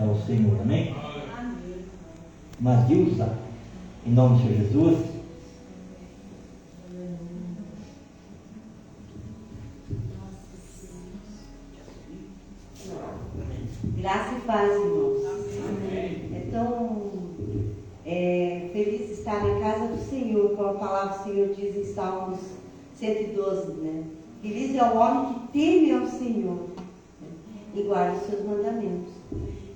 ao Senhor, amém? Mas Dilza, em nome do Senhor Jesus, graça e paz, irmãos. É tão feliz estar na casa do Senhor, como a palavra do Senhor diz em Salmos 112, né? Feliz é o homem que teme ao Senhor, né? E guarda os seus mandamentos.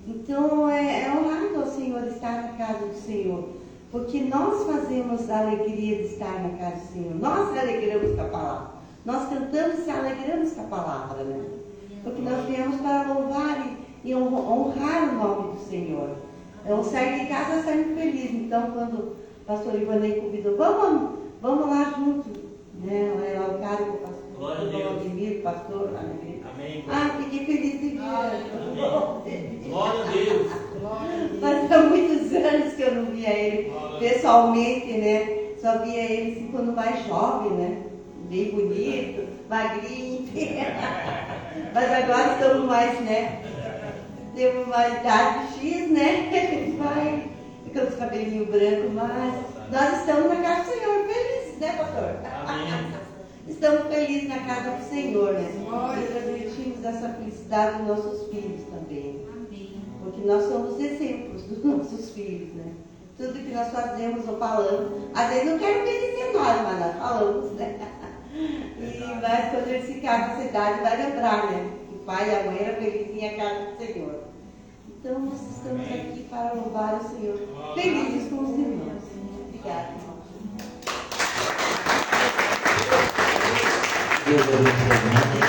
Então é honrado ao Senhor estar na casa do Senhor, porque nós fazemos a alegria de estar na casa do Senhor. Nós nos alegramos com a palavra. Nós cantamos e se alegramos com a palavra, né? Porque nós viemos para louvar e honrar o nome do Senhor. Eu saí de casa saindo feliz. Então, quando o pastor Ivanei convidou, vamos lá junto, né? Lá o cara, o pastor, o pastor lá na igreja. Amém. Fiquei feliz de vir. Glória a Deus. Fazia muitos anos que eu não via ele pessoalmente, né? Só via ele assim, quando mais jovem, né? Bem bonito, magrinho. Mas agora estamos mais, né? Temos uma idade X, né? A gente vai com os cabelinhos brancos, mas nós estamos na casa do Senhor, felizes, né, pastor? Amém. Estamos felizes na casa do Senhor, né? E transmitimos essa felicidade aos nossos filhos também. Porque nós somos exemplos dos nossos filhos, né? Tudo que nós fazemos ou falamos, às vezes não quero obedecer nós, mas nós falamos, né? Mas quando eles ficarem com essa idade, vai lembrar, né? Que o pai e a mãe eram felizes em a casa do Senhor. Então nós estamos aqui para louvar o Senhor, felizes com os irmãos. Obrigada, irmão. Deus abençoe,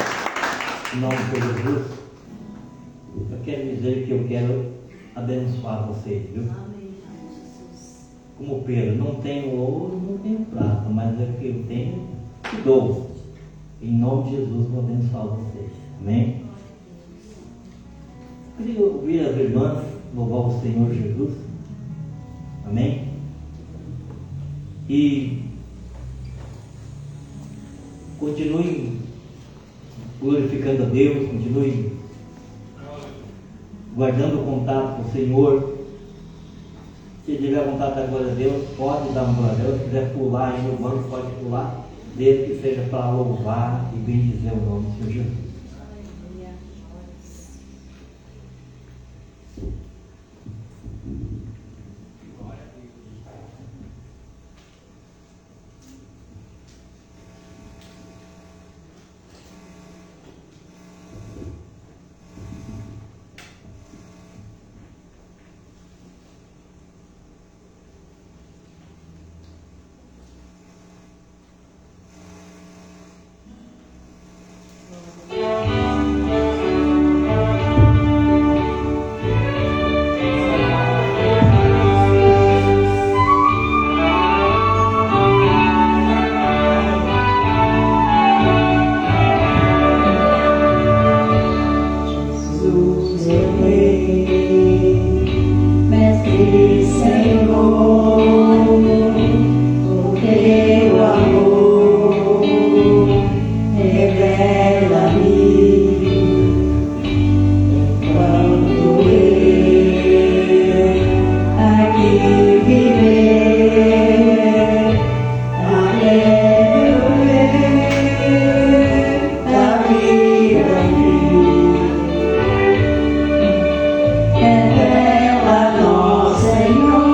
em nome de Jesus. Eu quero dizer que eu quero abençoar vocês, viu? Como Pedro, não tenho ouro, não tenho prata, mas é que eu tenho, te dou. Em nome de Jesus, vou abençoar vocês. Amém? Eu queria ouvir as irmãs louvar o Senhor Jesus. Amém? E continue glorificando a Deus, continue guardando o contato com o Senhor. Se tiver vontade da glória a Deus, pode dar uma glória a Deus. Se quiser pular aí no banco, pode pular, desde que seja para louvar e bendizer o nome do Senhor Jesus. Revela, nosso Senhor.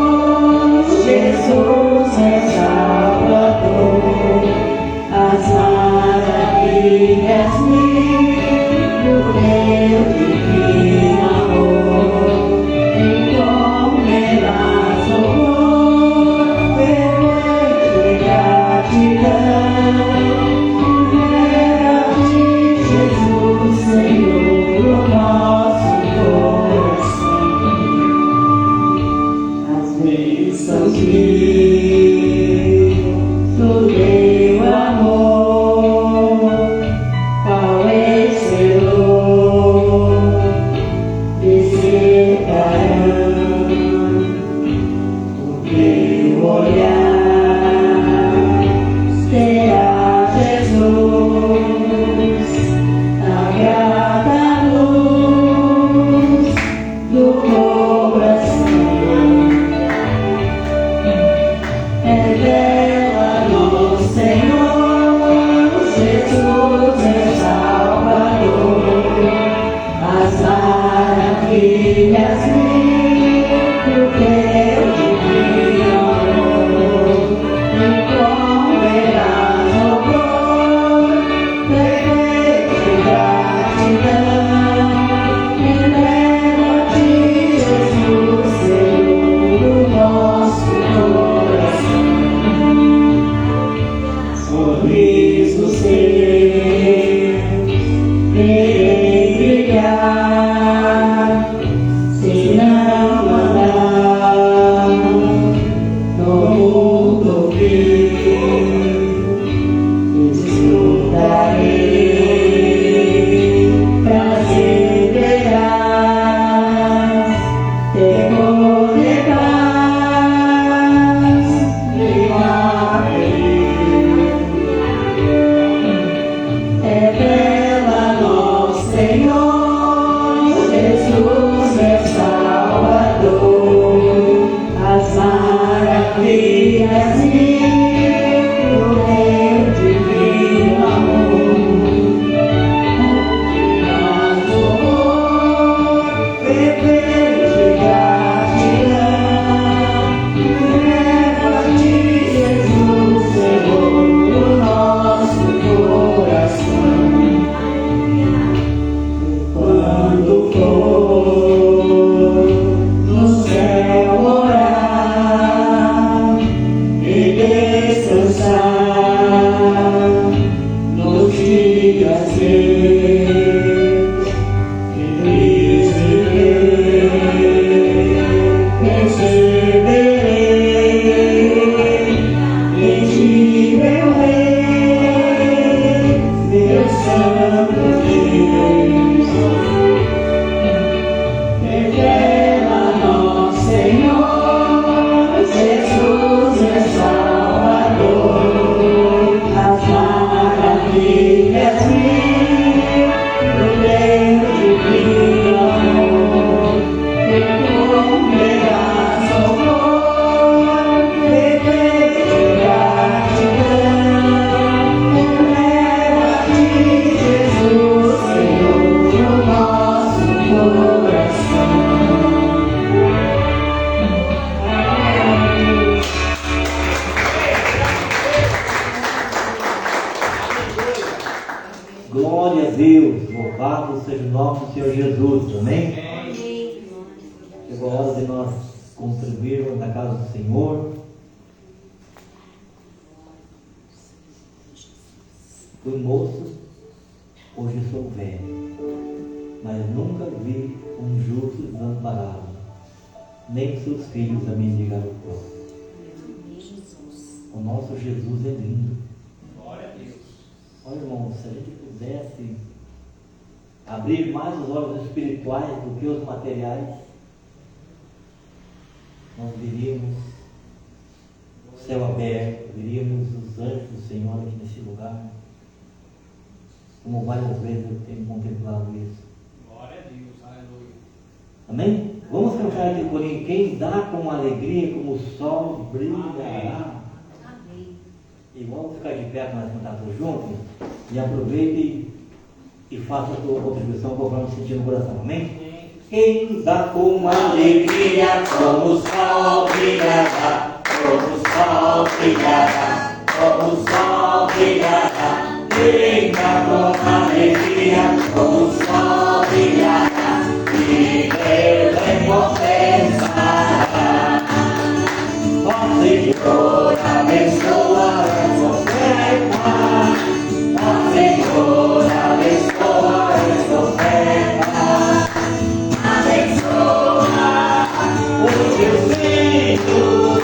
Glória a Deus, louvado seja o nome do Senhor Jesus, amém? Chegou a hora de nós contribuirmos na casa do Senhor. Fui moço, hoje sou velho, mas nunca vi um justo desamparado, nem seus filhos a mendigar o pão. O nosso Jesus é lindo. Glória a Deus. Olha, irmão, se a gente pudesse abrir mais os olhos espirituais do que os materiais, nós veríamos o céu aberto, veríamos os anjos do Senhor aqui nesse lugar, como várias vezes eu tenho contemplado isso. Glória a Deus, aleluia. Amém? Vamos cantar aqui por aí. Quem dá com alegria, como o sol brilhará. E vamos ficar de pé para nós cantarmos juntos. E aproveite e faça a sua contribuição conforme sentir no coração. Amém? Quem dá com alegria, como o sol brilhará, como o sol brilhará, como o sol brilhará. Quem dá com alegria, como o sol brilhará, e Deus recompensará. Ó Senhor, abençoa essa oferta. Ó Senhor, abençoa essa oferta. Abençoa os teus filhos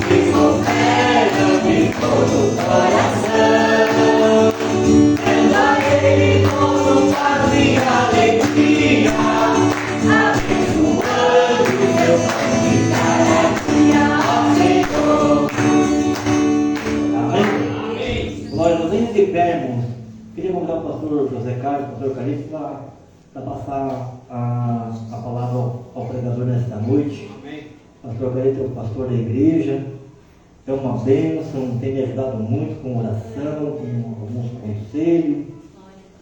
que ofertam de todo o coração. Tendo a Ele todo paz e alegria, abençoando o teu pão de cada dia, ó Senhor. Amém? Glória, não tem de pé, irmãos. Queria convidar o pastor José Carlos, o pastor Carlos, para passar a palavra ao pregador nesta noite. Amém. O pastor Carlos é o pastor da igreja, é uma bênção, tem me ajudado muito com oração, com alguns conselhos,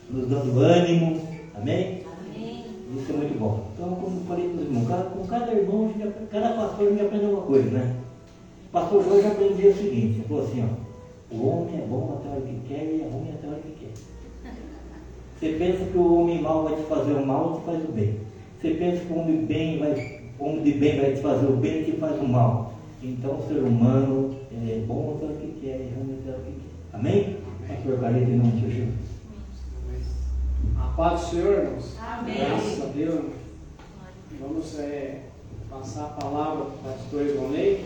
nos dando ânimo. Amém? Amém. Isso volta. Então, como eu falei para os irmãos, com cada irmão, cada pastor me aprende uma coisa, né? O pastor Jorge aprendia o seguinte, ele falou assim, ó, o homem é bom até a hora que quer e é ruim até a hora que quer. Você pensa que o homem mau vai te fazer o mal, te faz o bem. Você pensa que o homem de bem vai te fazer o bem, te faz o mal. Então o ser humano é bom até o que quer e ruim até o que quer. Amém? Pastor Carlos, em nome de Jesus. A paz do Senhor, irmãos. Amém. Graças a Deus. Vamos passar a palavra para o pastor Ivonei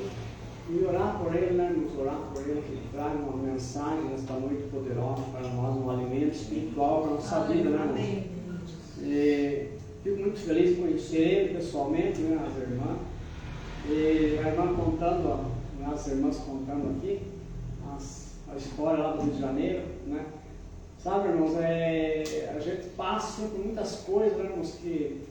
e orar por ele, né, irmãos? Orar por ele, que ele traga uma mensagem nesta noite poderosa para nós, um alimento espiritual para a nossa vida, né, irmãos? E fico muito feliz de conhecer ele pessoalmente, né, as irmãs. E a irmã contando, as irmãs contando aqui a história lá do Rio de Janeiro, né? Sabe, irmãos, a gente passa por muitas coisas, né, irmãos, que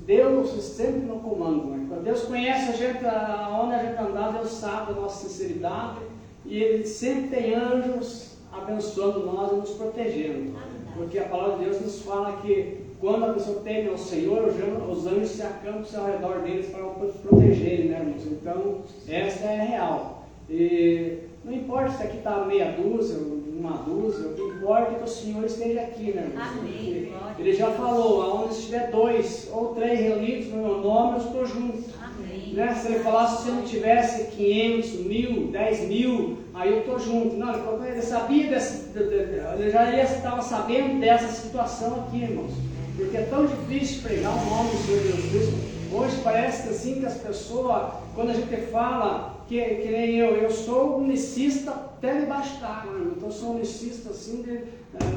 Deus sempre no comando, né? Quando Deus conhece a gente, aonde a gente andar, Deus sabe a nossa sinceridade e Ele sempre tem anjos abençoando nós e nos protegendo. Porque a palavra de Deus nos fala que quando a pessoa teme ao Senhor, os anjos se acampam ao redor deles para protegerem, né, irmãos? Então, essa é real. E não importa se aqui está meia dúzia, uma dúzia, o que importa é que o Senhor esteja aqui, né, irmãos? Amém. Ele já falou, aonde estiver 2 ou 3 reunidos no meu nome, eu estou junto. Amém. Né? Se ele falasse, se não tivesse 500, 1000, 10 mil, aí eu estou junto. Não, ele sabia ele já estava sabendo dessa situação aqui, irmãos. Porque é tão difícil pregar o nome do Senhor Jesus Cristo. Hoje parece que assim que as pessoas, quando a gente fala, que nem eu sou unicista até debaixo d'água, né? Então eu sou unicista assim,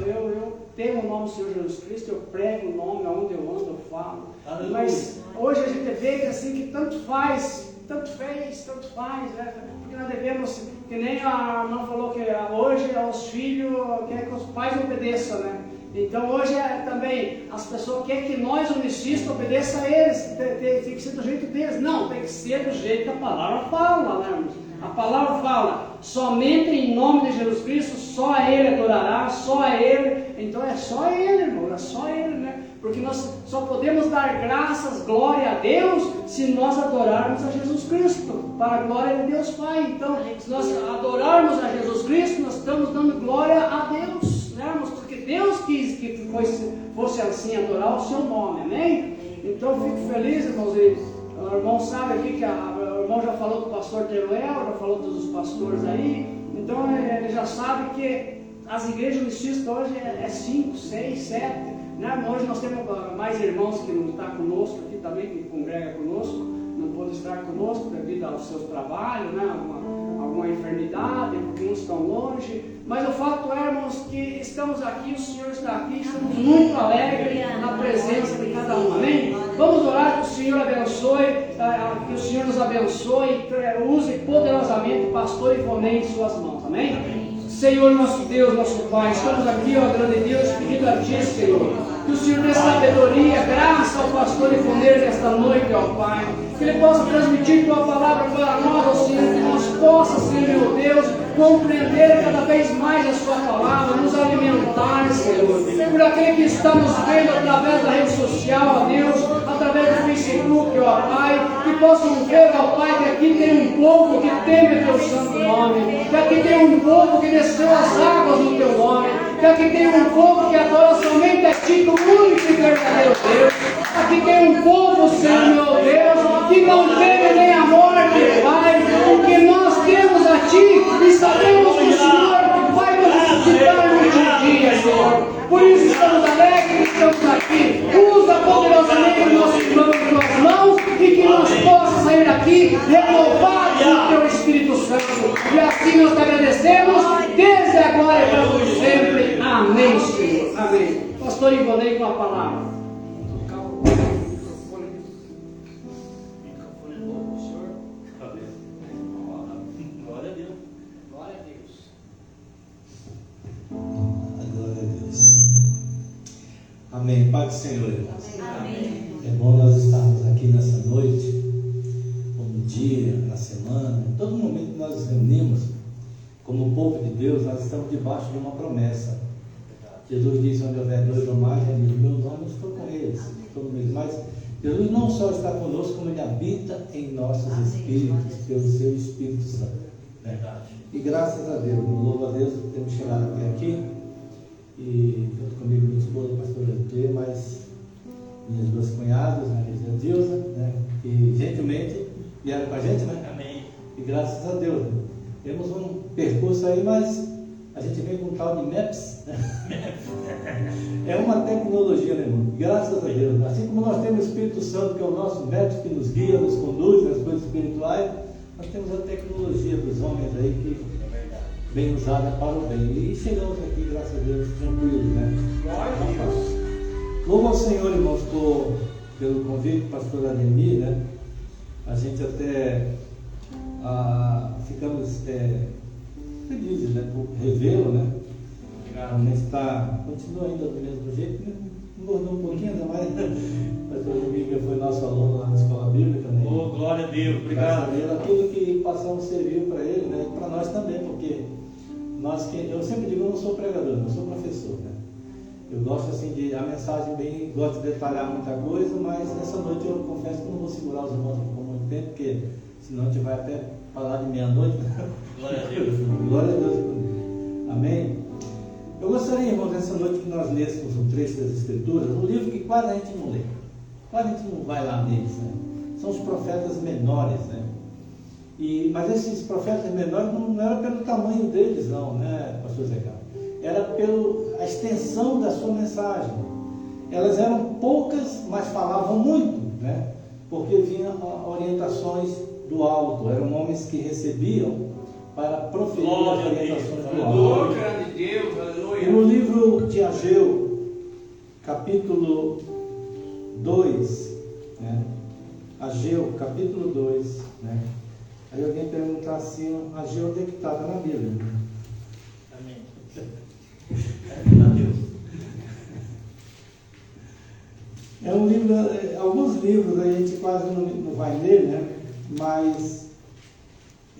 eu tenho o nome do Senhor Jesus Cristo, eu prego o nome, aonde eu ando, eu falo. Aleluia. Mas hoje a gente vê que assim, que tanto faz, né? Porque nós devemos, que nem a irmã falou que hoje os filhos querem que os pais obedeçam, né? Então hoje também as pessoas querem que nós, unicistas, obedeçam a eles, tem que ser do jeito deles. Não, tem que ser do jeito que a palavra fala, né, irmãos? A palavra fala, somente em nome de Jesus Cristo, só a Ele adorará, só a Ele. Então é só Ele, irmão, é só Ele, né? Porque nós só podemos dar graças, glória a Deus, se nós adorarmos a Jesus Cristo, para a glória de Deus Pai. Então, se nós adorarmos a Jesus Cristo, nós estamos dando glória a Deus, né, irmãos? Porque Deus quis que fosse assim, adorar o seu nome, amém? Então eu fico feliz, irmãos, e o irmão sabe aqui que o irmão já falou com o pastor Teruel, já falou com os pastores aí, então ele já sabe que as igrejas unicistas hoje é 5, 6, 7, né? Hoje nós temos mais irmãos que não estão conosco aqui também, que congrega conosco, não pode estar conosco devido aos seus trabalhos, né? Alguma enfermidade, porque uns estão longe, mas o fato é, irmãos, que estamos aqui, o Senhor está aqui, estamos muito alegres na presença de cada um, amém? Vamos orar que o Senhor abençoe, que o Senhor nos abençoe e use poderosamente o pastor Ivonei em suas mãos, amém? Senhor nosso Deus, nosso Pai, estamos aqui, ó grande Deus, pedindo a Ti, Senhor, que o Senhor dê sabedoria, graça ao pastor Ivonei nesta noite, ó Pai, que ele possa transmitir Tua palavra para nós, ó Senhor, que nós possamos, Senhor meu Deus, compreender cada vez mais a Sua palavra, nos alimentar, Senhor, por aquele que está nos vendo através da rede social, ó Deus, através do Facebook, ó Pai, que possam ver, ó Pai, que aqui tem um povo que teme Teu santo nome, que aqui tem um povo que desceu as águas no Teu nome, que aqui tem um povo que adora somente a Ti, o único e verdadeiro Deus, aqui tem um povo, Senhor meu Deus, que não teme nem a morte, Pai, porque nós temos a Ti e sabemos que o Senhor vai nos visitar no último dia, Senhor. Por isso estamos alegres que estamos aqui. Usa poderosamente o nosso irmão em Tuas mãos e que nós possamos sair daqui renovados no Teu Espírito Santo. E assim nós te agradecemos desde agora e para por sempre. Amém, Senhor. Amém. Pastor Ivonei com a palavra. Glória a Deus. Glória a Deus. Glória a Deus. Amém. Pai do Senhor. Amém. É bom nós estarmos aqui nessa noite, um dia, na semana, em todo momento que nós nos reunimos, como povo de Deus, nós estamos debaixo de uma promessa. Jesus disse: onde houver 2 ou mais, no meu nome, eu estou com eles. Estou no meio. mas Jesus não só está conosco, como Ele habita em nossos espíritos, pelo seu Espírito Santo. Verdade. E graças a Deus, louvo a Deus, temos chegado até aqui, e junto comigo minha esposa, a pastora T, mas minhas duas cunhadas, a Maria e a Dilza, né, que gentilmente vieram com a gente, né? Amém. E graças a Deus, né? Temos um percurso aí, mas a gente vem com um tal de Maps, né? É uma tecnologia, né, irmão? Graças a Deus, né? Assim como nós temos o Espírito Santo, que é o nosso Maps, que nos guia, nos conduz nas coisas espirituais, nós temos a tecnologia dos homens aí que bem usada para o bem. E chegamos aqui, graças a Deus, tranquilos, né? Glória a Deus. Louvo ao Senhor, irmãos, pelo convite do pastor Ademir, né? A gente até ficamos felizes, né? Por revê-lo, né? Realmente continua ainda do mesmo jeito, né? Engordou um pouquinho, ainda mais. O pastor Ademir, que foi nosso aluno lá na escola bíblica, né? Oh, glória a Deus, obrigado. Aquilo que passamos serviu para ele, né? E para nós também, porque eu sempre digo, eu não sou pregador, eu sou professor, né? Eu gosto assim a mensagem bem, gosto de detalhar muita coisa, mas nessa noite eu confesso que não vou segurar os irmãos por muito tempo, porque senão a gente vai até falar de meia-noite. Glória a Deus. Glória a Deus. Amém? Eu gostaria, irmãos, nessa noite que nós lêssemos um trecho das Escrituras, um livro que quase a gente não lê, quase a gente não vai lá neles, né? São os profetas menores, né? Mas esses profetas menores não era pelo tamanho deles, não, né, pastor Zé Carlos? Era pela extensão da sua mensagem. Elas eram poucas, mas falavam muito, né? Porque vinham orientações do alto. Eram homens que recebiam para proferir as orientações do alto. Oh, grande Deus, aleluia. E no livro de Ageu, capítulo 2, né? Ageu, capítulo 2, né? Aí alguém perguntar assim, Ageu, onde é que está? Está na Bíblia. Amém. Graças a Deus. É um livro, alguns livros a gente quase não vai ler, né? Mas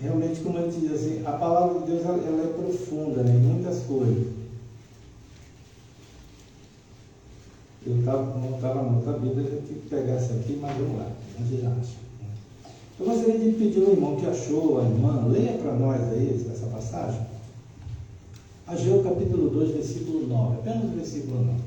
realmente, como a gente diz assim, a palavra de Deus ela é profunda, né? Em muitas coisas. Eu não estava na outra Bíblia, eu tive que pegar essa aqui, mas vamos lá, a gente já acha. Eu gostaria de pedir ao irmão que achou, a irmã, leia para nós aí essa passagem. Ageu capítulo 2, versículo 9, apenas o versículo 9.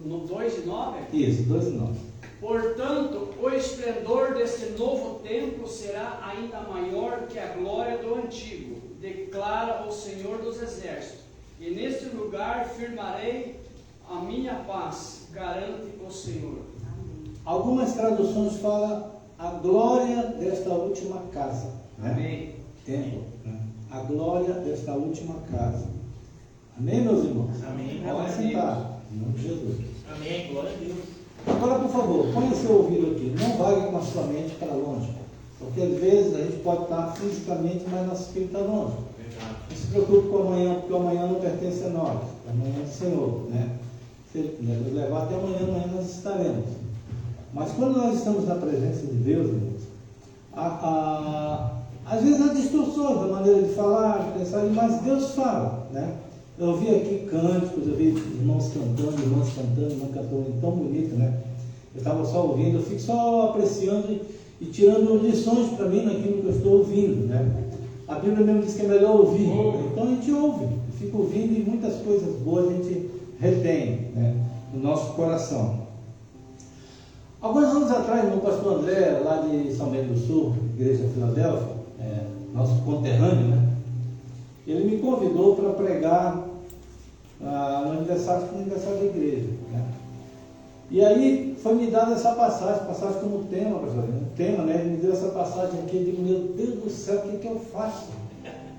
No 2 e 9? Isso, 2 e 9. Portanto, o esplendor deste novo templo será ainda maior que a glória do antigo, declara o Senhor dos Exércitos. E neste lugar firmarei a minha paz, garante o Senhor. Algumas traduções falam a glória desta última casa. Né? Amém. Templo. Né? A glória desta última casa. Amém, meus irmãos? Amém. Vamos sentar. Em nome de Jesus. Amém, glória a Deus. Agora, por favor, põe o seu ouvido aqui. Não vague com a sua mente para longe. Porque às vezes a gente pode estar fisicamente, mas nosso espírito está longe. Verdade. Não se preocupe com o amanhã, porque o amanhã não pertence a nós. O amanhã é do Senhor. Né? Se Ele nos levar até amanhã nós estaremos. Mas quando nós estamos na presença de Deus, irmãos, às vezes há distorções da maneira de falar, de pensar, mas Deus fala, né? Eu ouvi aqui cânticos, eu vi irmãos cantando, irmã cantando tão bonito, né? Eu estava só ouvindo, eu fico só apreciando e tirando lições para mim naquilo que eu estou ouvindo, né? A Bíblia mesmo diz que é melhor ouvir, né? Então a gente ouve, fica ouvindo e muitas coisas boas a gente retém, né? No nosso coração. Alguns anos atrás, meu pastor André, lá de São Bento do Sul, Igreja Filadélfia, nosso conterrâneo, né? Ele me convidou para pregar no aniversário da igreja, né? E aí foi me dada essa passagem como tema, pastor, né? Ele me deu essa passagem aqui, eu digo, meu Deus do céu, o que eu faço?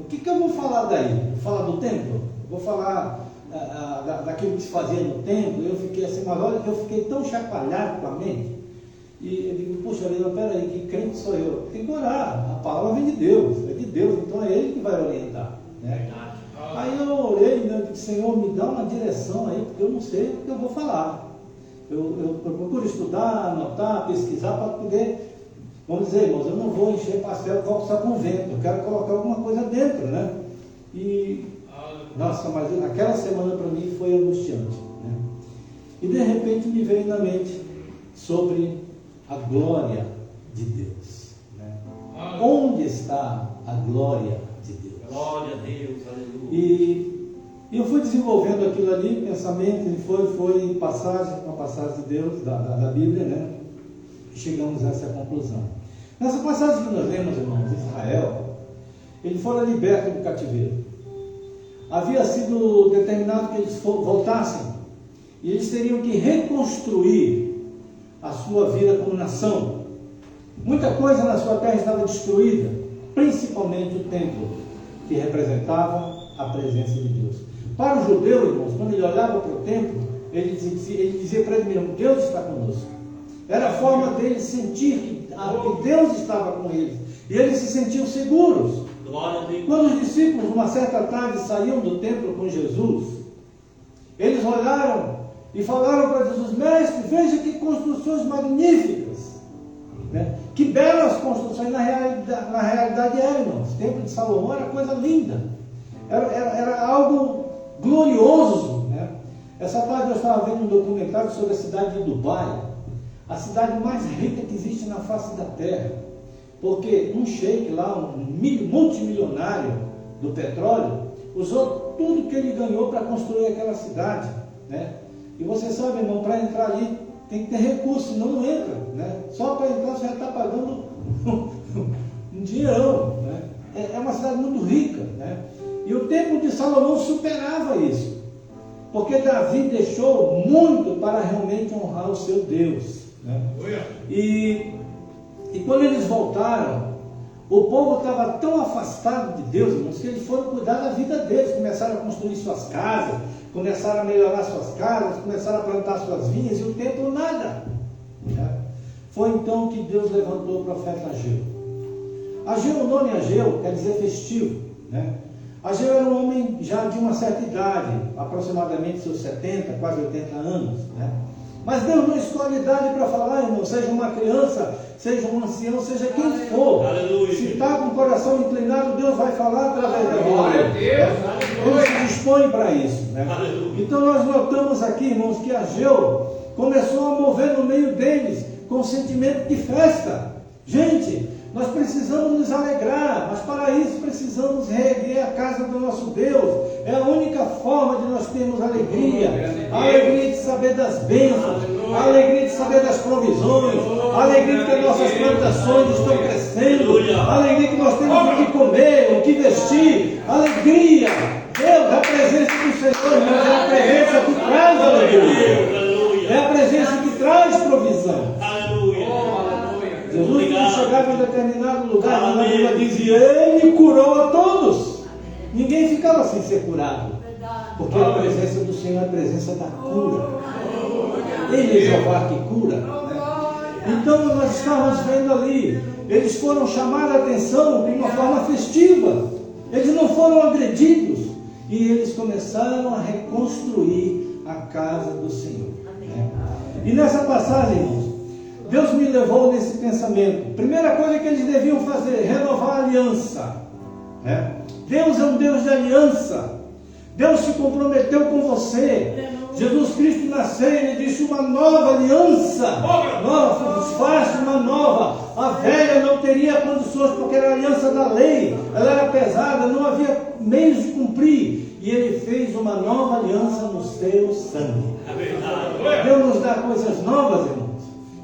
O que eu vou falar daí? Vou falar do templo? Vou falar daquilo que se fazia no templo? Eu fiquei assim, mas olha, eu fiquei tão chacoalhado com a mente. E eu digo, puxa vida, peraí, que crente sou eu? Tem que orar, a palavra vem de Deus, então é Ele que vai orientar, né? Aí eu orei, né, disse, Senhor, me dá uma direção aí, porque eu não sei o que eu vou falar. Eu procuro estudar, anotar, pesquisar para poder, vamos dizer, irmãos, eu não vou encher pastel com só com vento, eu quero colocar alguma coisa dentro, né? E, nossa, mas aquela semana para mim foi angustiante, né? E de repente me veio na mente sobre a glória de Deus. Né? Onde está a glória de Deus? Glória a Deus, aleluia. E eu fui desenvolvendo aquilo ali, pensamento, ele foi passagem com passagem de Deus, da Bíblia, né? E chegamos a essa conclusão. Nessa passagem que nós lemos, irmãos, Israel, eles foram libertos do cativeiro. Havia sido determinado que eles voltassem, e eles teriam que reconstruir a sua vida como nação. Muita coisa na sua terra estava destruída, principalmente o templo, que representava a presença de Deus. Para o judeu, irmãos, quando ele olhava para o templo, ele dizia para ele mesmo: Deus está conosco. Era a forma dele sentir que Deus estava com eles, e eles se sentiam seguros. Quando os discípulos, uma certa tarde, saíam do templo com Jesus, eles olharam e falaram para Jesus: Mestre, veja que construções magníficas, né? Que belas construções. Na realidade eram, irmãos. O templo de Salomão era coisa linda, era algo glorioso, né? Essa tarde eu estava vendo um documentário sobre a cidade de Dubai, a cidade mais rica que existe na face da terra, porque um sheik lá, um multimilionário do petróleo, usou tudo que ele ganhou para construir aquela cidade, né? E você sabe, irmão, para entrar ali tem que ter recurso, senão não entra, né? Só para entrar você já está pagando um dinheirão, né? É uma cidade muito rica, né? E o templo de Salomão superava isso, porque Davi deixou muito para realmente honrar o seu Deus, né? E quando eles voltaram, o povo estava tão afastado de Deus, irmãos, que eles foram cuidar da vida deles, começaram a construir suas casas, começaram a melhorar suas casas, começaram a plantar suas vinhas, e o templo nada, né? Foi então que Deus levantou o profeta Ageu. Ageu, o nome Ageu quer dizer festivo, né? Ageu era um homem já de uma certa idade, aproximadamente seus 70, quase 80 anos, né? Mas Deus não escolhe idade para falar, irmão, seja uma criança, seja um ancião, seja quem for. Aleluia. Se está com o coração inclinado, Deus vai falar através da vida. Ele se dispõe para isso, né? Então nós notamos aqui, irmãos, que Ageu começou a mover no meio deles com um sentimento de festa. Gente, nós precisamos nos alegrar, mas para isso precisamos reerguer a casa do nosso Deus. É a única forma de nós termos alegria. A alegria de saber das bênçãos, a alegria de saber das provisões, a alegria de que nossas plantações estão crescendo, a alegria que nós temos o que comer, o que vestir, alegria. Deus, a presença do Senhor, irmãos, é a presença que traz alegria, é a presença que traz provisão. Jesus, quando chegava em determinado lugar, a Bíblia dizia: Ele curou a todos. Ninguém ficava sem ser curado, porque a presença do Senhor é a presença da cura. Ele é Jeová que cura, né? Então nós estávamos vendo ali, eles foram chamar a atenção de uma forma festiva, eles não foram agredidos, e eles começaram a reconstruir a casa do Senhor, né? E nessa passagem, irmãos, Deus me levou nesse pensamento. Primeira coisa que eles deviam fazer: renovar a aliança, né? Deus é um Deus de aliança. Deus se comprometeu com você. Jesus Cristo nasceu, Ele disse: uma nova aliança, faz uma nova. A velha não teria condições, porque era a aliança da lei, ela era pesada, não havia meios de cumprir. E Ele fez uma nova aliança no seu sangue. Deus nos dá coisas novas, irmãos,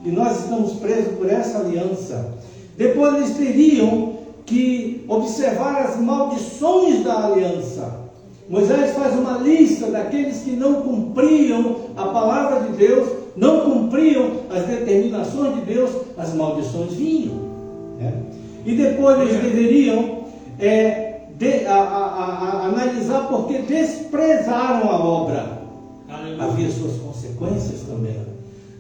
e nós estamos presos por essa aliança. Depois eles teriam que observar as maldições da aliança. Moisés faz uma lista daqueles que não cumpriam a palavra de Deus, não cumpriam as determinações de Deus, as maldições vinham, né? E depois eles deveriam analisar porque desprezaram a obra. Havia suas consequências também.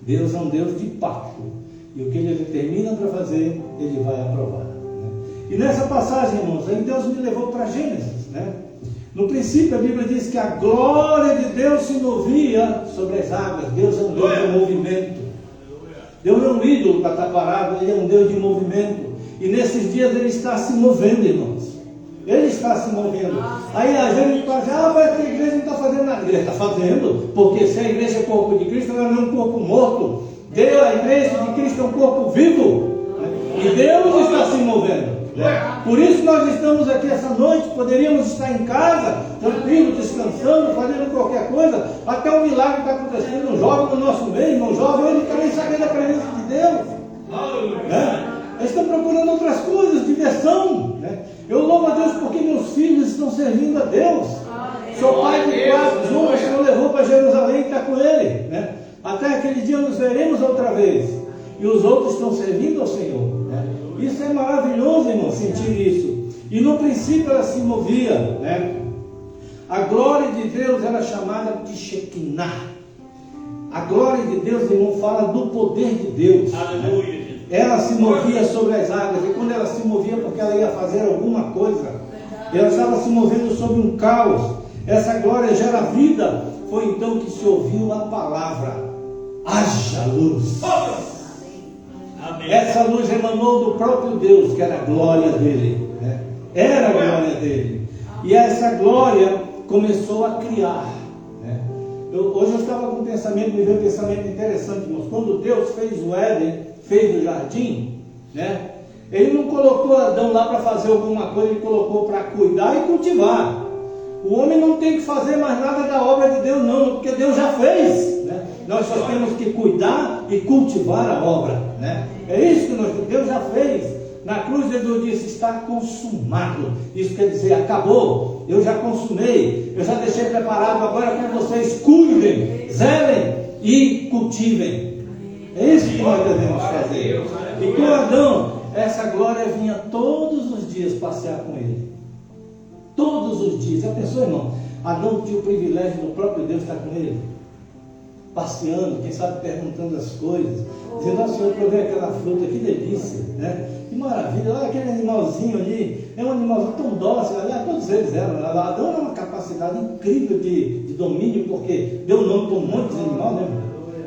Deus é um Deus de pacto, e o que Ele determina para fazer, Ele vai aprovar, né? E nessa passagem, irmãos, aí Deus me levou para Gênesis, né? No princípio a Bíblia diz que a glória de Deus se movia sobre as águas. Deus é um Deus de movimento. Deus não é um ídolo para estar parado, Ele é um Deus de movimento. E nesses dias Ele está se movendo, irmãos. Ele está se movendo. Aí a gente fala assim: mas a igreja não está fazendo nada. A igreja está fazendo, porque se a igreja é corpo de Cristo, ela não é um corpo morto. Deus, a igreja de Cristo é um corpo vivo, né? E Deus está se movendo. Por isso nós estamos aqui essa noite. Poderíamos estar em casa, tranquilo, descansando, fazendo qualquer coisa. Até um milagre está acontecendo. Um jovem no nosso meio, irmão jovem, ele está nem sabendo da presença de Deus, né? Eles estão procurando outras coisas, diversão, né? Eu louvo a Deus porque meus filhos estão servindo a Deus. Sou pai de 4, João, o Senhor levou para Jerusalém e está com ele, né? Até aquele dia nos veremos outra vez. E os outros estão servindo ao Senhor, né? Isso é maravilhoso, irmão, sentir isso. E no princípio ela se movia, né? A glória de Deus era chamada de Shekinah. A glória de Deus, irmão, fala do poder de Deus. Aleluia. Né? Ela se movia sobre as águas. E quando ela se movia, porque ela ia fazer alguma coisa, ela estava se movendo sobre um caos. Essa glória gera vida. Foi então que se ouviu a palavra: haja luz. Amém. Essa luz emanou do próprio Deus, que era a glória dele, né? Era a glória dele. E essa glória começou a criar, né? Hoje eu estava com um pensamento, me veio um pensamento interessante, irmãos. Quando Deus fez o Éden, fez o jardim, né? Ele não colocou Adão lá para fazer alguma coisa, ele colocou para cuidar e cultivar. O homem não tem que fazer mais nada da obra de Deus, não, porque Deus já fez, né? Nós só temos que cuidar e cultivar a obra, né? É isso que Deus já fez. Na cruz Jesus disse: está consumado. Isso quer dizer, acabou, eu já consumei, eu já deixei preparado, agora que vocês cuidem, zelem e cultivem. É isso que nós devemos fazer. E com Adão, essa glória vinha todos os dias passear com ele. Todos os dias. Já pensou, irmão? Adão tinha o privilégio do próprio Deus estar com ele, passeando, quem sabe perguntando as coisas, dizendo: ó Senhor, provei aquela fruta, que delícia, né? Que maravilha, olha aquele animalzinho ali, é um animalzinho tão dócil. Aliás, todos eles eram. Adão era uma capacidade incrível de domínio, porque deu nome para um monte de animal, né?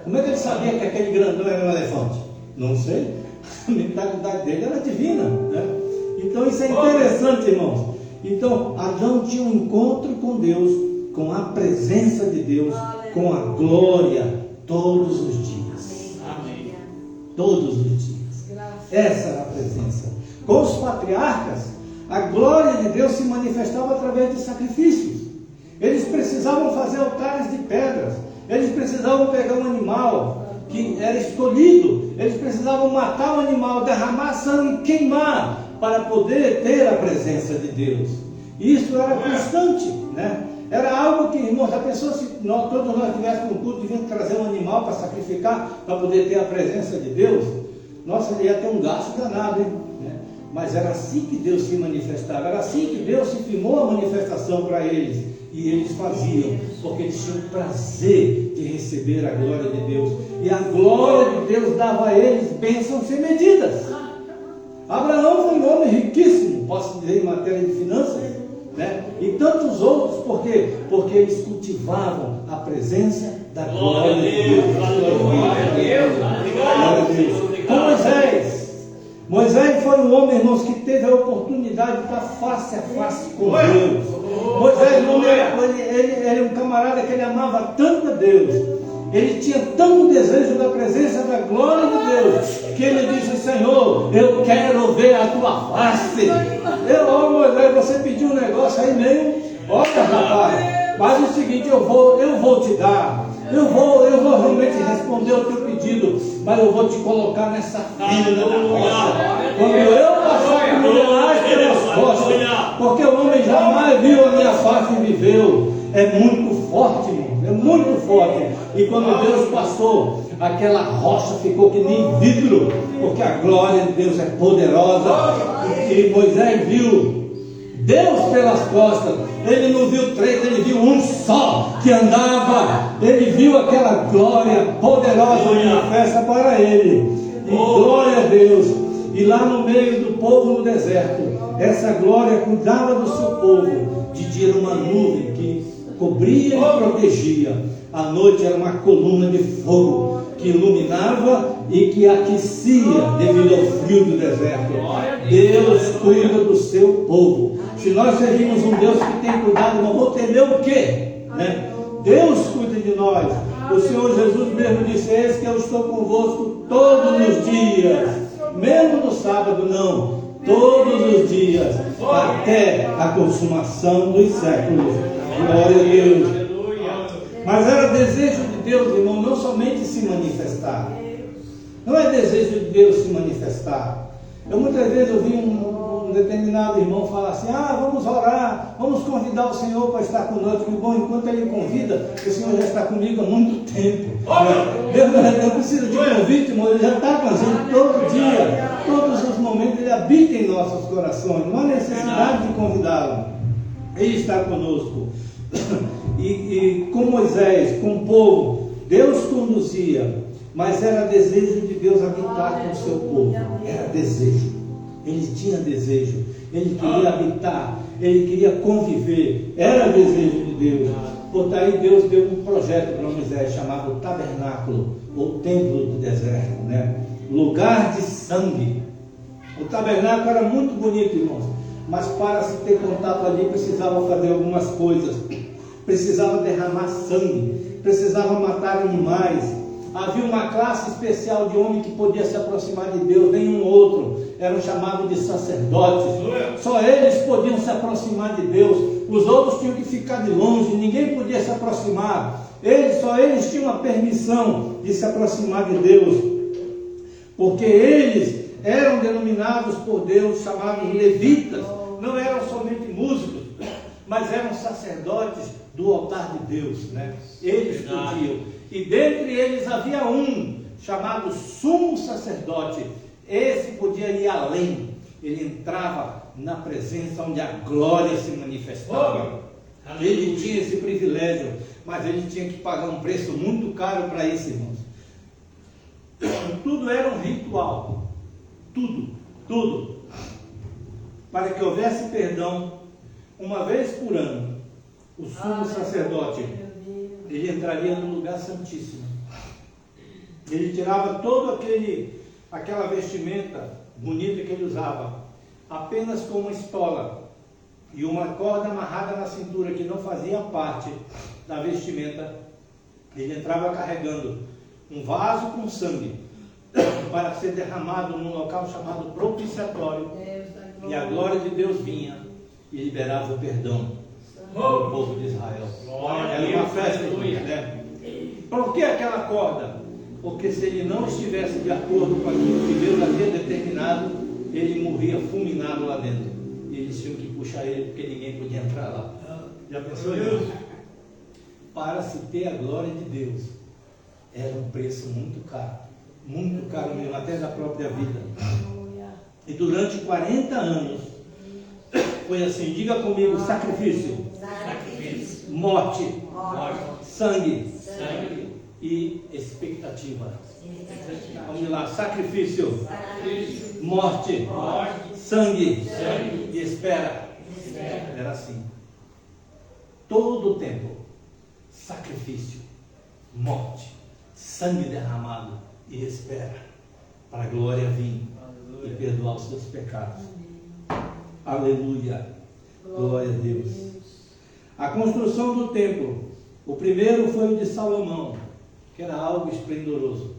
Como é que ele sabia que aquele grandão era um elefante? Não sei. A mentalidade dele era divina, né? Então isso é interessante, irmãos. Então Adão tinha um encontro com Deus, com a presença de Deus, com a glória, todos os dias. Amém. Todos os dias. Essa era a presença. Com os patriarcas, a glória de Deus se manifestava através de sacrifícios. Eles precisavam fazer altares de pedras. Eles precisavam pegar um animal que era escolhido. Eles precisavam matar o animal, derramar sangue e queimar, para poder ter a presença de Deus. Isso era constante, né? Era algo que, irmãos, a pessoa, se todos nós tivéssemos um culto, devíamos trazer um animal para sacrificar, para poder ter a presença de Deus. Nossa, ele ia ter um gasto danado, hein? Né? Mas era assim que Deus se manifestava, era assim que Deus se firmou a manifestação para eles. E eles faziam, porque eles tinham prazer de receber a glória de Deus. E a glória de Deus dava a eles bênçãos sem medidas. Abraão foi um homem riquíssimo, posso dizer, em matéria de finanças, né? E tantos outros, por quê? Porque eles cultivavam a presença da glória de Deus. Glória a Deus. Com Moisés foi um homem, irmãos, que teve a oportunidade de estar face a face com Deus. Moisés, ele era um camarada que ele amava tanto a Deus. Ele tinha tanto desejo da presença da glória de Deus, que ele disse: Senhor, eu quero ver a tua face. Moisés, você pediu um negócio aí meio, olha rapaz, mas é o seguinte, eu vou te dar. Eu vou realmente responder o teu pedido, mas eu vou te colocar nessa fila da rocha. Quando eu passar por milhares pelas costas, porque o homem jamais viu a minha face e viveu. É muito forte, irmão, é muito forte. E quando Deus passou, aquela rocha ficou que nem vidro, porque a glória de Deus é poderosa. E Moisés viu Deus pelas costas. Ele não viu três, ele viu um só que andava. Ele viu aquela glória poderosa manifesta para ele. E glória a Deus. E lá no meio do povo no deserto, essa glória cuidava do seu povo. De dia era uma nuvem que cobria e protegia. À noite era uma coluna de fogo que iluminava e que aquecia devido ao frio do deserto. Deus cuida do seu povo. Se nós servimos um Deus que tem cuidado, não vou temer o quê? Né? Deus cuida de nós. O Senhor Jesus mesmo disse: eis que eu estou convosco todos os dias, mesmo no sábado não, todos os dias, até a consumação dos séculos. Glória a Deus. Mas era desejo de Deus, irmão, não somente se manifestar. Não é desejo de Deus se manifestar. Eu muitas vezes ouvi um determinado irmão falar assim: vamos orar, vamos convidar o Senhor para estar conosco. E bom, enquanto Ele convida, o Senhor já está comigo há muito tempo. Deus não precisa de convite, irmão, Ele já está com a gente todo dia, todos os momentos Ele habita em nossos corações. Não há necessidade de convidá-lo. Ele está conosco. E com Moisés, com o povo, Deus conduzia, mas era desejo de Deus habitar com o seu povo. Era desejo. Ele tinha desejo. Ele queria habitar. Ele queria conviver. Era desejo de Deus. Por daí Deus deu um projeto para Moisés chamado tabernáculo, ou templo do deserto, né? Lugar de sangue. O tabernáculo era muito bonito, irmãos, mas para se ter contato ali precisava fazer algumas coisas. Precisava derramar sangue, precisava matar animais. Havia uma classe especial de homem que podia se aproximar de Deus, nenhum outro. Eram chamados de sacerdotes. Só eles podiam se aproximar de Deus. Os outros tinham que ficar de longe, ninguém podia se aproximar. Só eles tinham a permissão de se aproximar de Deus, porque eles eram denominados por Deus, chamados levitas. Não eram somente músicos, mas eram sacerdotes do altar de Deus, né? Eles podiam. E dentre eles havia um chamado sumo sacerdote. Esse podia ir além. Ele entrava na presença onde a glória se manifestava. Ele tinha esse privilégio, mas ele tinha que pagar um preço muito caro para isso, irmãos. Tudo era um ritual. Tudo. Para que houvesse perdão, uma vez por ano, o sumo sacerdote, ele entraria no lugar santíssimo. Ele tirava todo aquela vestimenta bonita que ele usava, apenas com uma estola e uma corda amarrada na cintura que não fazia parte da vestimenta. Ele entrava carregando um vaso com sangue para ser derramado num local chamado propiciatório, e a glória de Deus vinha e liberava o perdão para o povo de Israel. Era uma festa, né? Por que aquela corda? Porque se ele não estivesse de acordo com aquilo que Deus havia determinado, ele morria fulminado lá dentro. E eles tinham que puxar ele, porque ninguém podia entrar lá. Já pensou nisso? Para se ter a glória de Deus, era um preço muito caro mesmo, até da própria vida. E durante 40 anos, foi assim: diga comigo: sacrifício, morte, sangue e expectativa. Vamos lá: sacrifício, morte, sangue e espera. Era assim, todo o tempo: sacrifício, morte, sangue derramado e espera, para a glória vir e perdoar os seus pecados. Aleluia, glória a Deus. A construção do templo, o primeiro foi o de Salomão, que era algo esplendoroso,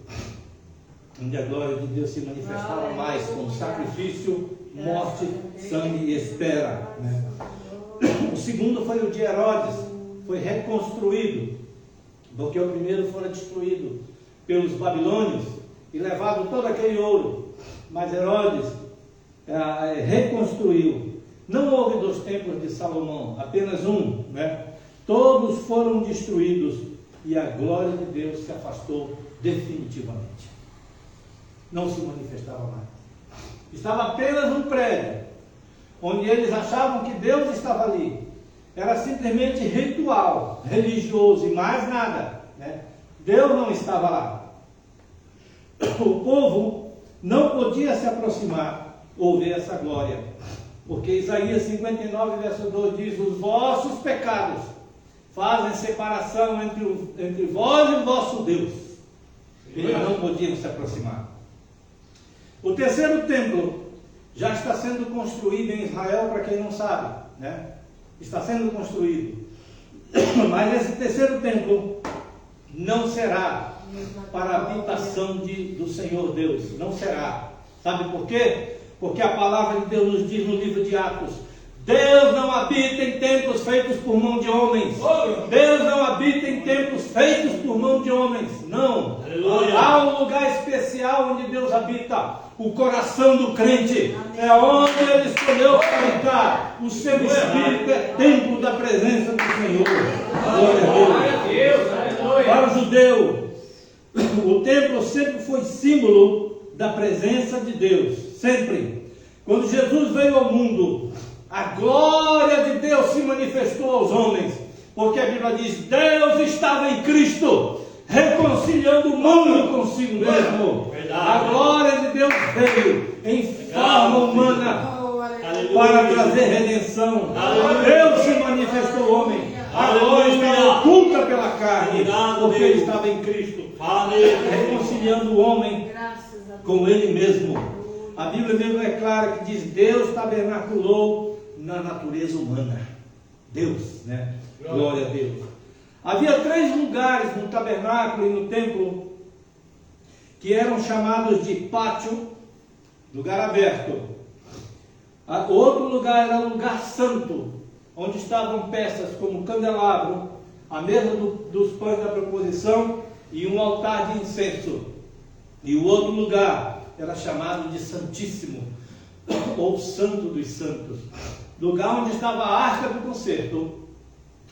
onde a glória de Deus se manifestava mais com sacrifício, morte, sangue e espera, né? O segundo foi o de Herodes, foi reconstruído, porque o primeiro fora destruído pelos babilônios e levado todo aquele ouro, mas Herodes reconstruiu. Não houve 2 templos de Salomão, apenas um, né? Todos foram destruídos e a glória de Deus se afastou definitivamente. Não se manifestava mais. Estava apenas um prédio, onde eles achavam que Deus estava ali. Era simplesmente ritual, religioso e mais nada, né? Deus não estava lá. O povo não podia se aproximar ou ver essa glória, porque Isaías 59, verso 2 diz: os vossos pecados fazem separação entre vós e o vosso Deus. Eles não podiam se aproximar. O terceiro templo já está sendo construído em Israel, para quem não sabe, né? Está sendo construído. Mas esse terceiro templo não será para a habitação do Senhor Deus. Não será. Sabe por quê? Porque a palavra de Deus nos diz no livro de Atos: Deus não habita em templos feitos por mão de homens. Deus não habita em templos feitos por mão de homens. Não. Aleluia. Há um lugar especial onde Deus habita. O coração do crente. É onde Ele escolheu para habitar. O seu espírito é templo da presença do Senhor. Glória a Deus. Para o judeu, o templo sempre foi símbolo da presença de Deus. Sempre. Quando Jesus veio ao mundo, a glória de Deus se manifestou aos homens, porque a Bíblia diz: Deus estava em Cristo, reconciliando o mundo consigo mesmo. A glória de Deus veio em forma humana para trazer redenção. Deus se manifestou ao homem. A glória estava oculta pela carne, porque Ele estava em Cristo, reconciliando o homem com Ele mesmo. A Bíblia mesmo é clara que diz: Deus tabernaculou na natureza humana. Deus, né? Glória a Deus. Havia 3 lugares no tabernáculo e no templo que eram chamados de pátio, lugar aberto. Outro lugar era lugar santo, onde estavam peças como candelabro, a mesa dos pães da proposição e um altar de incenso. E o outro lugar era chamado de Santíssimo, ou Santo dos Santos, lugar onde estava a arca do concerto,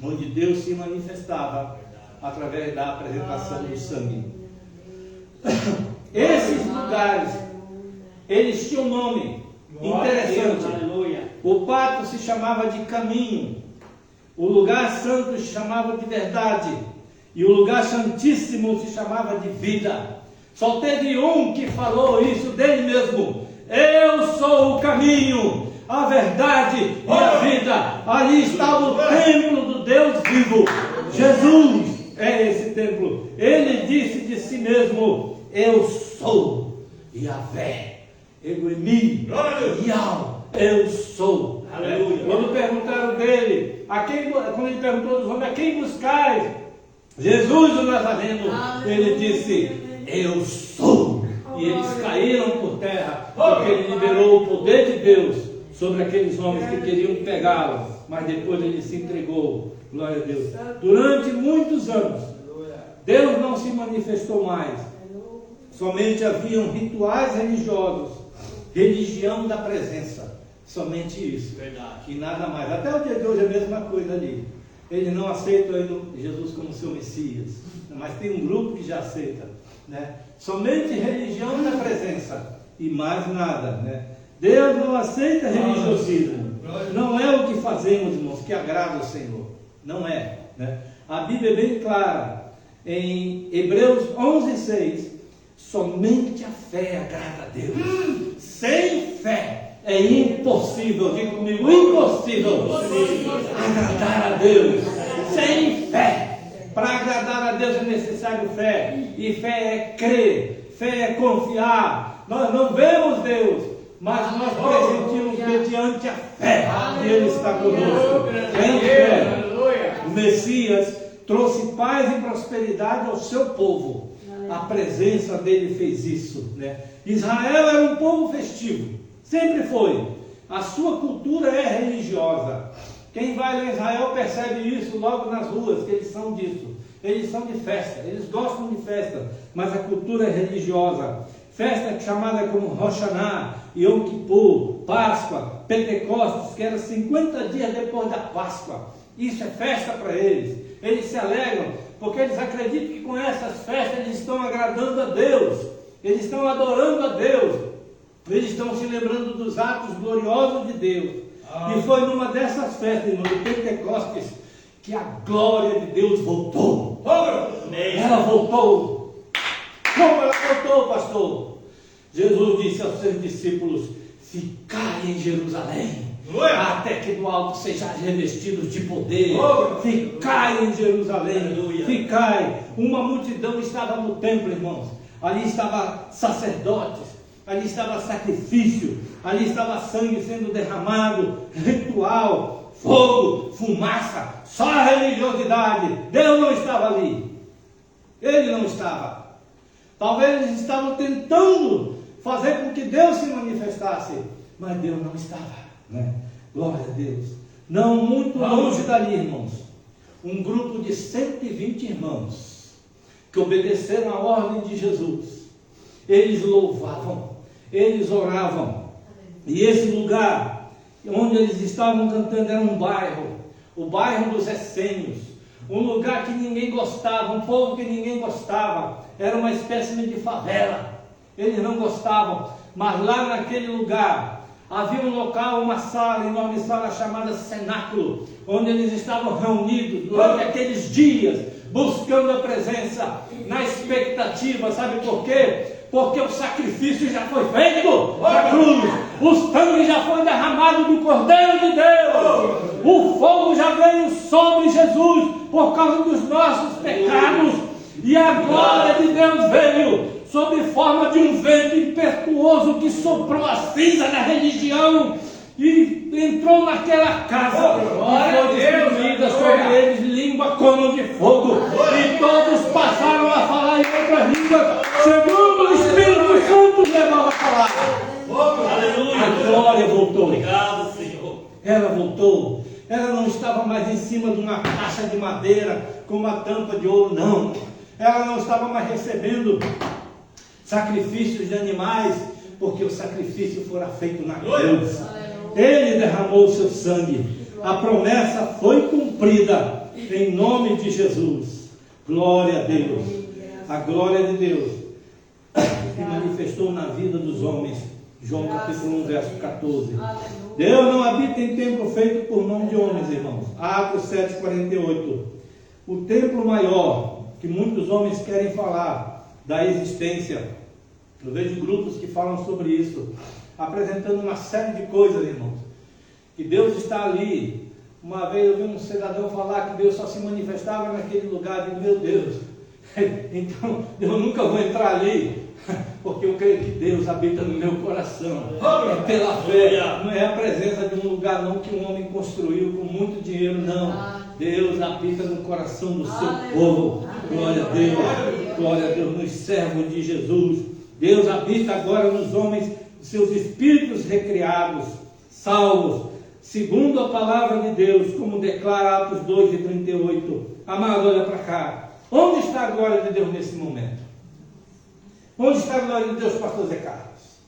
onde Deus se manifestava através da apresentação do sangue. Esses lugares, eles tinham nome interessante. O pátio se chamava de caminho, o lugar santo se chamava de verdade, e o lugar santíssimo se chamava de vida. Só teve um que falou isso dele mesmo: eu sou o caminho, a verdade e a vida. Ali estava o templo do Deus vivo. Jesus é esse templo. Ele disse de si mesmo: eu sou Yahvé, Elohim, Yahvé, eu sou. Aleluia. Quando perguntaram dele, quando ele perguntou dos homens: a quem buscais? Jesus o Nazareno. Ele disse: eu sou. E eles caíram por terra, porque ele liberou o poder de Deus sobre aqueles homens que queriam pegá-lo, mas depois ele se entregou. Glória a Deus. Durante muitos anos, Deus não se manifestou mais. Somente haviam rituais religiosos, religião da presença. Somente isso. Verdade. E nada mais. Até o dia de hoje é a mesma coisa ali. Eles não aceitam Jesus como seu Messias, mas tem um grupo que já aceita, né? Somente religião da presença e mais nada, né? Deus não aceita religiosismo. Não é o que fazemos, irmãos, que agrada ao Senhor. Não é, né? A Bíblia é bem clara. Em Hebreus 11:6, somente a fé agrada a Deus. Sem fé é impossível, diga comigo, impossível agradar a Deus. Sem fé. Para agradar a Deus é necessário fé. E fé é crer, fé é confiar. Nós não vemos Deus, mas nós pressentimos mediante a fé. E Ele está conosco. Em fé. O Messias trouxe paz e prosperidade ao seu povo. A presença dele fez isso, né? Israel era um povo festivo. Sempre foi. A sua cultura é religiosa. Quem vai a Israel percebe isso logo nas ruas, que eles são disso. Eles são de festa, eles gostam de festa, mas a cultura é religiosa. Festa chamada como Rosh Hashanah, Yom Kippur, Páscoa, Pentecostes, que era 50 dias depois da Páscoa. Isso é festa para eles. Eles se alegram, porque eles acreditam que com essas festas eles estão agradando a Deus. Eles estão adorando a Deus. Eles estão se lembrando dos atos gloriosos de Deus. E foi numa dessas festas, irmão, de Pentecostes, que a glória de Deus voltou. Ela voltou. Como ela voltou, pastor? Jesus disse aos seus discípulos: ficai em Jerusalém, até que do alto sejais revestidos de poder. Ficai em Jerusalém, ficai. Uma multidão estava no templo, irmãos. Ali estavam sacerdotes, ali estava sacrifício, ali estava sangue sendo derramado, ritual, fogo, fumaça, só a religiosidade. Deus não estava ali. Ele não estava. Talvez eles estavam tentando fazer com que Deus se manifestasse, mas Deus não estava, né? Glória a Deus. Não muito longe dali, irmãos, um grupo de 120 irmãos que obedeceram à ordem de Jesus. Eles louvavam, eles oravam, e esse lugar onde eles estavam cantando era um bairro, o bairro dos essênios, um lugar que ninguém gostava, um povo que ninguém gostava, era uma espécie de favela. Eles não gostavam, mas lá naquele lugar havia um local, uma sala, enorme sala chamada cenáculo, onde eles estavam reunidos durante aqueles dias, buscando a presença, na expectativa. Sabe por quê? Porque o sacrifício já foi feito na cruz, o sangue já foi derramado do Cordeiro de Deus, o fogo já veio sobre Jesus por causa dos nossos pecados, e a glória de Deus veio sob forma de um vento impetuoso que soprou a cinza da religião e entrou naquela casa, e foi distribuída sobre eles língua como de fogo, e todos passaram a falar em outra língua, segundo o Espírito Santo levava a falar. Aleluia! A glória voltou. Obrigado, Senhor. Ela voltou. Ela não estava mais em cima de uma caixa de madeira com uma tampa de ouro, não. Ela não estava mais recebendo sacrifícios de animais, porque o sacrifício fora feito na cruz. Ele derramou o seu sangue. A promessa foi cumprida em nome de Jesus. Glória a Deus. A glória de Deus se manifestou na vida dos homens. João capítulo 1, verso 14. Deus não habita em templo feito por mão de homens, irmãos. Atos 7:48. O templo maior que muitos homens querem falar da existência. Eu vejo grupos que falam sobre isso, apresentando uma série de coisas, irmãos, que Deus está ali. Uma vez eu vi um cidadão falar que Deus só se manifestava naquele lugar, e meu Deus, então eu nunca vou entrar ali, porque eu creio que Deus habita no meu coração, é pela fé, não é a presença de um lugar não que um homem construiu com muito dinheiro, não. Deus habita no coração do seu povo. Glória a Deus, glória a Deus, nos servos de Jesus. Deus habita agora nos homens, seus espíritos recriados, salvos, segundo a palavra de Deus, como declara Atos 2:38. Amado, olha para cá. Onde está a glória de Deus nesse momento? Onde está a glória de Deus, pastor Zé Carlos?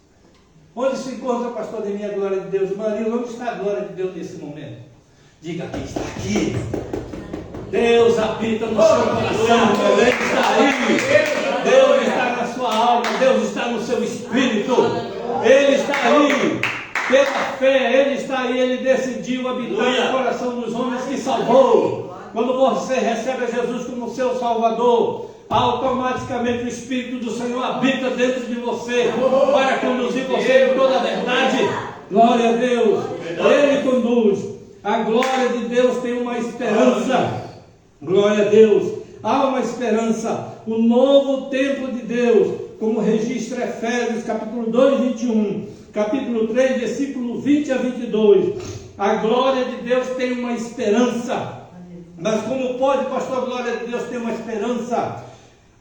Onde se encontra, pastor de minha glória de Deus? Maria, onde está a glória de Deus nesse momento? Diga que está aqui. Deus habita no seu coração. Ele está aí. Deus está na sua alma. Deus está no seu espírito. Ele está aí. Pela fé, Ele está aí. Ele decidiu habitar no coração dos homens que salvou. Quando você recebe a Jesus como seu Salvador, automaticamente o Espírito do Senhor habita dentro de você para conduzir você em toda a verdade. Glória a Deus. Ele conduz. A glória de Deus tem uma esperança. Glória a Deus. Há uma esperança. O novo templo de Deus, como registra Efésios capítulo 2, 21, capítulo 3, versículo 20 a 22. A glória de Deus tem uma esperança. Mas como pode, pastor, a glória de Deus ter uma esperança?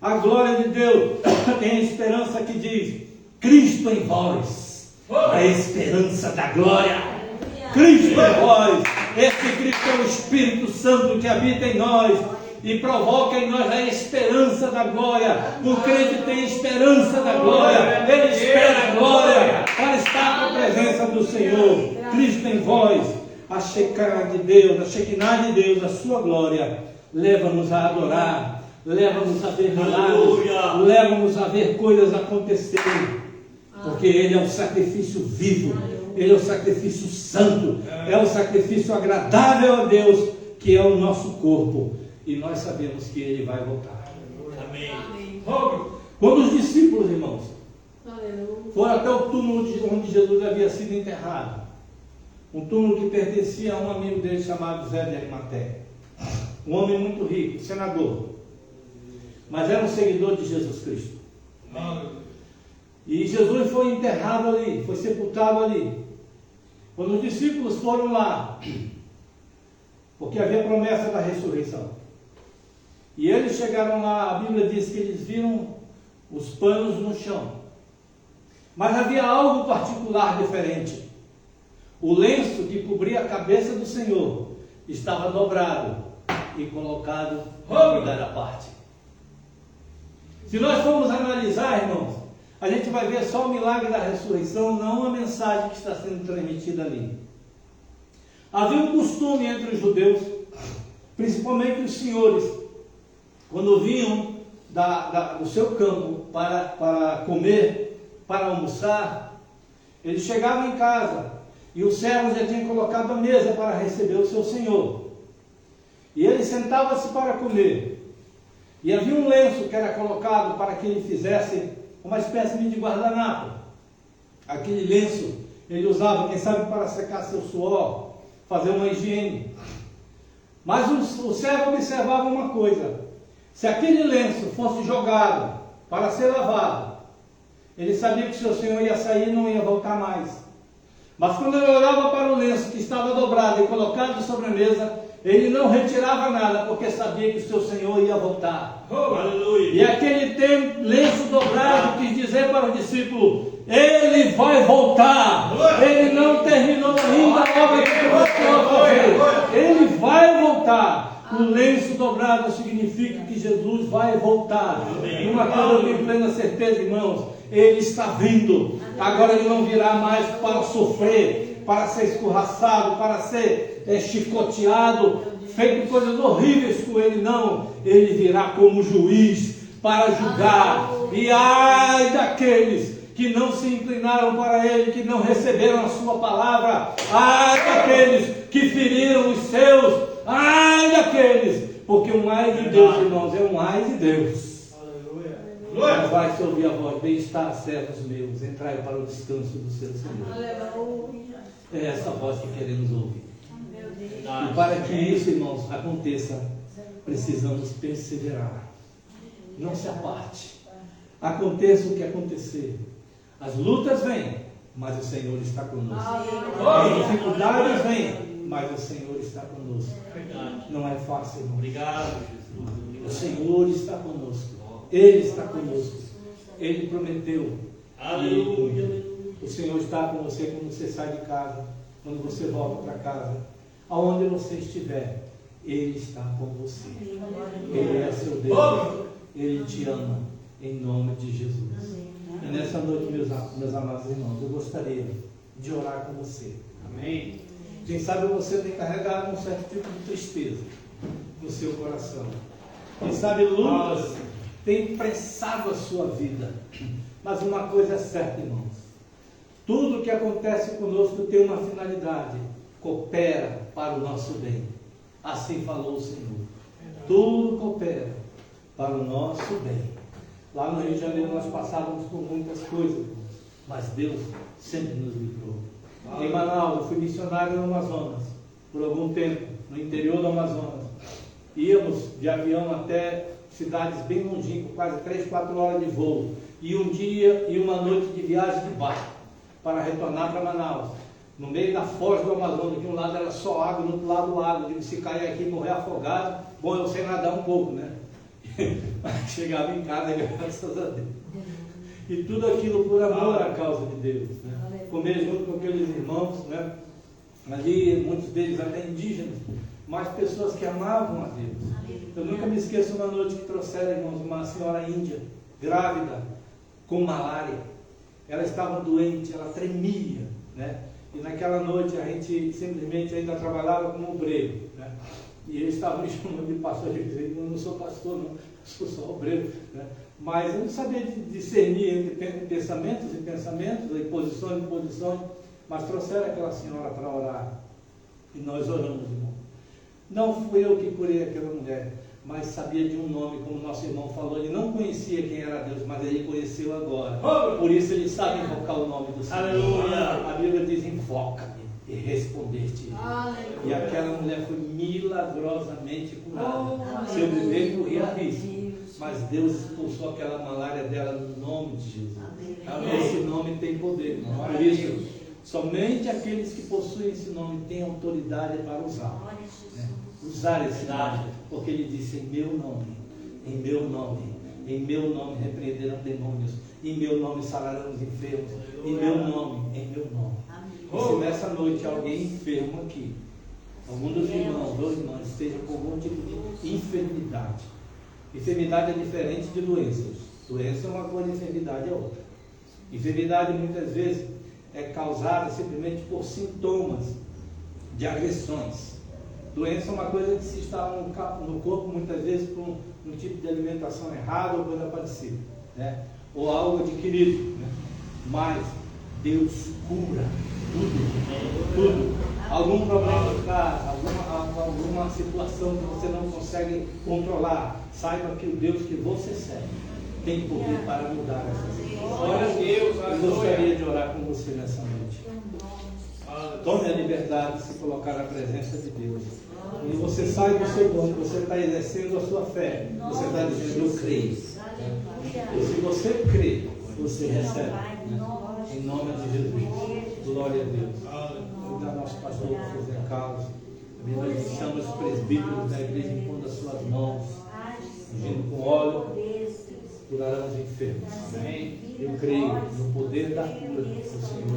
A glória de Deus tem a esperança que diz: Cristo em vós, a esperança da glória. Cristo em vós, esse Cristo é o Espírito Santo que habita em nós e provoca em nós a esperança da glória. O crente tem esperança da glória, ele espera a glória para estar na presença do Senhor. Cristo em vós, a Shekinah de Deus, a Shekinah de Deus, a sua glória, leva-nos a adorar, leva-nos a ver milagres, leva-nos a ver coisas acontecerem, porque Ele é um sacrifício vivo, Ele é um sacrifício santo, é um sacrifício agradável a Deus, que é o nosso corpo, e nós sabemos que Ele vai voltar. Amém. Quando os discípulos, irmãos, foram até o túmulo onde Jesus havia sido enterrado, um túmulo que pertencia a um amigo dele chamado José de Arimateia, um homem muito rico, senador, mas era um seguidor de Jesus Cristo. E Jesus foi enterrado ali, foi sepultado ali. Quando os discípulos foram lá, porque havia promessa da ressurreição, E eles chegaram lá, a Bíblia diz que eles viram os panos no chão. Mas havia algo particular diferente. O lenço que cobria a cabeça do Senhor estava dobrado e colocado em lugar à parte. Se nós formos analisar, irmãos, a gente vai ver só o milagre da ressurreição, não a mensagem que está sendo transmitida ali. Havia um costume entre os judeus, principalmente os senhores, quando vinham do seu campo para comer, para almoçar, eles chegavam em casa e o servo já tinha colocado a mesa para receber o seu senhor. E ele sentava-se para comer. E havia um lenço que era colocado para que ele fizesse uma espécie de guardanapo. Aquele lenço ele usava, quem sabe, para secar seu suor, fazer uma higiene. Mas o servo observava uma coisa: se aquele lenço fosse jogado para ser lavado, ele sabia que o seu senhor ia sair e não ia voltar mais. Mas quando ele olhava para o lenço que estava dobrado e colocado sobre a mesa, ele não retirava nada, porque sabia que o seu senhor ia voltar. Aleluia. E aquele lenço dobrado quis dizer para o discípulo: ele vai voltar. Ele não terminou ainda a obra que começou a fazer. Ele vai voltar. O lenço dobrado significa que Jesus vai voltar. E uma coisa eu tenho plena certeza, irmãos: ele está vindo. Agora ele não virá mais para sofrer, para ser escorraçado, para ser chicoteado, feito coisas horríveis com ele. Não, ele virá como juiz para julgar. E ai daqueles que não se inclinaram para ele, que não receberam a sua palavra. Ai daqueles que feriram os seus. Ai daqueles, porque o ai de Deus, irmãos, é um ai de Deus. Mas vai se ouvir a voz: bem-estar, servos meus, entrai para o descanso do seu Senhor. É essa voz que queremos ouvir. E para que isso, irmãos, aconteça, precisamos perseverar. Não se aparte. Aconteça o que acontecer. As lutas vêm, mas o Senhor está conosco. As dificuldades vêm, mas o Senhor está conosco. Não é fácil, irmão. Obrigado, Jesus. O Senhor está conosco. Ele está conosco. Ele prometeu. Aleluia. O Senhor está com você quando você sai de casa, quando você volta para casa. Aonde você estiver, Ele está com você. Ele é seu Deus. Ele te ama. Em nome de Jesus. E nessa noite, meus amados irmãos, eu gostaria de orar com você. Amém. Quem sabe você tem carregado um certo tipo de tristeza no seu coração. Quem sabe lutas têm pressado a sua vida. Mas uma coisa é certa, irmãos: tudo que acontece conosco tem uma finalidade. Coopera para o nosso bem. Assim falou o Senhor. Tudo coopera para o nosso bem. Lá no Rio de Janeiro nós passávamos por muitas coisas, mas Deus sempre nos livrou. Em Manaus, eu fui missionário no Amazonas por algum tempo, no interior do Amazonas. Íamos de avião até cidades bem longínquas, quase 3, 4 horas de voo. E um dia e uma noite de viagem de barco para retornar para Manaus. No meio da foz do Amazonas, de um lado era só água, do outro lado água. Se cair aqui e morrer afogado, bom, eu sei nadar um pouco, né? Mas chegava em casa, graças a Deus. E tudo aquilo por amor à causa de Deus, né? Comer junto com aqueles irmãos, né? Ali, muitos deles até indígenas, mas pessoas que amavam a Deus. Eu nunca me esqueço uma noite que trouxeram, irmãos, uma senhora índia, grávida, com malária. Ela estava doente, ela tremia, né? E naquela noite a gente simplesmente ainda trabalhava como obreiro, né? E eles estavam me chamando de pastor. Eu dizia: eu não sou pastor, não, sou só obreiro, né? Mas eu não sabia discernir entre pensamentos e pensamentos, e posições e posições. Mas trouxeram aquela senhora para orar. E nós oramos, irmão. Não fui eu que curei aquela mulher, mas sabia de um nome, como nosso irmão falou. Ele não conhecia quem era Deus, mas ele conheceu agora. Por isso ele sabe invocar o nome do Senhor. Aleluia. A Bíblia diz: invoca-me e responder-te. E aquela mulher foi milagrosamente curada. Seu bebê corria risco, mas Deus expulsou aquela malária dela no nome de Jesus. Esse nome tem poder. Por isso, somente aqueles que possuem esse nome têm autoridade para usar. Usar esse nome, porque ele disse: em meu nome Em meu nome repreenderão demônios, em meu nome sararão os enfermos, em meu nome. E se nessa noite alguém enfermo aqui, algum dos irmãos ou irmãs esteja com algum tipo de enfermidade. Enfermidade é diferente de doenças. Doença é uma coisa, enfermidade é outra. Enfermidade muitas vezes é causada simplesmente por sintomas de agressões. Doença é uma coisa que se instala no corpo muitas vezes por um tipo de alimentação errada ou coisa parecida, né? Ou algo adquirido, né? Mas Deus cura tudo. Algum problema em casa, alguma situação que você não consegue controlar, saiba que o Deus que você serve tem poder para mudar essa situação. Glória a Deus, Eu gostaria de orar com você nessa noite. Tome a liberdade de se colocar na presença de Deus. E você sai do seu banco, você está exercendo a sua fé. Você está dizendo, eu creio. E se você crê, você recebe. Em nome de Jesus. Glória a Deus. Cuida nosso pastor José Carlos. Nós chama os presbíteros da igreja em pondo as suas mãos, ungindo com óleo, curarão os enfermos. Amém. Eu creio no poder da cura do Senhor.